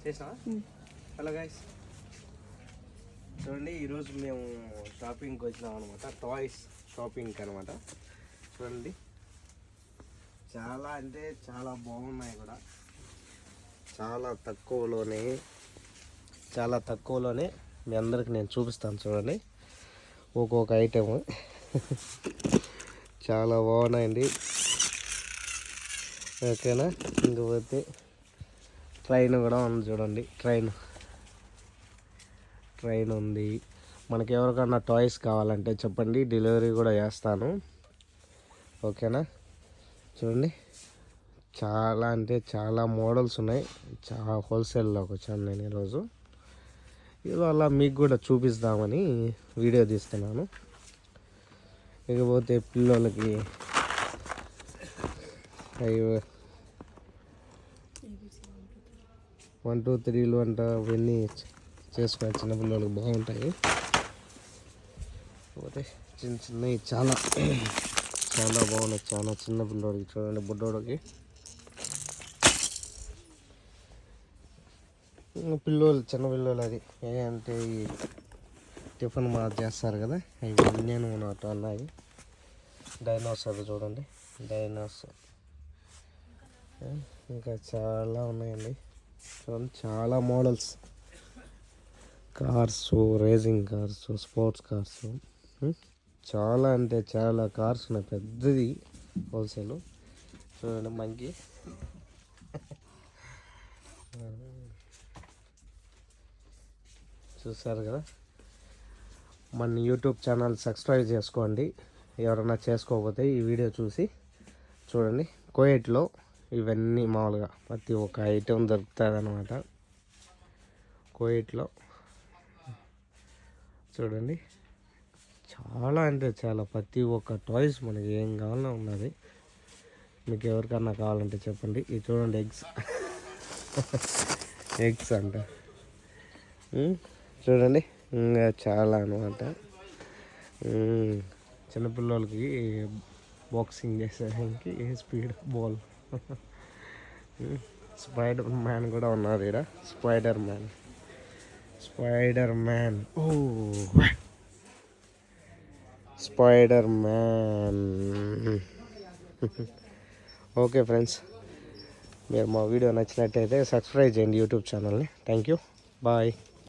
చేసినా. Hello guys, చూడండి ఈరోజు మేము షాపింగ్కి వచ్చినాం అనమాట. టాయ్స్ షాపింగ్కి అనమాట. చూడండి చాలా అంటే చాలా బాగున్నాయి కూడా. చాలా తక్కువలోనే మీ అందరికి నేను చూపిస్తాను. చూడండి ఒక్కొక్క ఐటెము చాలా బాగున్నాయండి. ఓకేనా. ఇంకపోతే ట్రైన్ కూడా ఉంది చూడండి. ట్రైన్ ఉంది. మనకి ఎవరికన్నా టాయ్స్ కావాలంటే చెప్పండి, డెలివరీ కూడా చేస్తాను. ఓకేనా. చూడండి చాలా అంటే చాలా మోడల్స్ ఉన్నాయి. చాలా హోల్సేల్లోకి వచ్చాను నేను ఈరోజు. ఇవాళ మీకు కూడా చూపిస్తామని వీడియో తీస్తున్నాను. ఇకపోతే పిల్లలకి 1 2 3 అంట అవన్నీ చేసుకుని చిన్న పిల్లలకి బాగుంటాయి. పోతే చిన్నవి చాలా బాగున్నాయి. చాలా చిన్న పిల్లోడికి చూడండి, బుడ్డోడికి. చిన్న పిల్లలు అది అంటే ఈ టిఫిన్ మా చేస్తారు కదా, ఇవన్నీ ఉన్నట్టు ఉన్నాయి. డైనోసార్ చూడండి, డైనోసార్. ఇంకా చాలా ఉన్నాయండి చూడండి. చాలా models, cars, racing cars, sports cars, చాలా అంటే చాలా కార్స్ ఉన్నాయి. పెద్దది హోల్సేల్. చూడండి మంకీ. చూసారు కదా. మన యూట్యూబ్ ఛానల్ సబ్స్క్రైబ్ చేసుకోండి ఎవరైనా చేసుకోకపోతే. ఈ వీడియో చూసి చూడండి. కోయేట్లో ఇవన్నీ మామూలుగా ప్రతి ఒక్క ఐటెం దొరుకుతుంది అనమాట కోయేట్లో. చూడండి చాలా అంటే చాలా ప్రతి ఒక్క టాయ్స్ మనకి ఏం కావాలన్నా ఉన్నది. మీకు ఎవరికన్నా కావాలంటే చెప్పండి. ఇది చూడండి, ఎగ్స్ అంట. చూడండి ఇంకా చాలా అనమాట. చిన్నపిల్లలకి బాక్సింగ్ చేసేదానికి స్పీడ్ బాల్. స్పైడర్ మ్యాన్ కూడా ఉన్నారు ఇక్కడ. స్పైడర్ మ్యాన్ ఓకే ఫ్రెండ్స్, మీరు మా వీడియో నచ్చినట్టయితే సబ్స్క్రైబ్ చేయండి యూట్యూబ్ ఛానల్ని. Thank you, bye.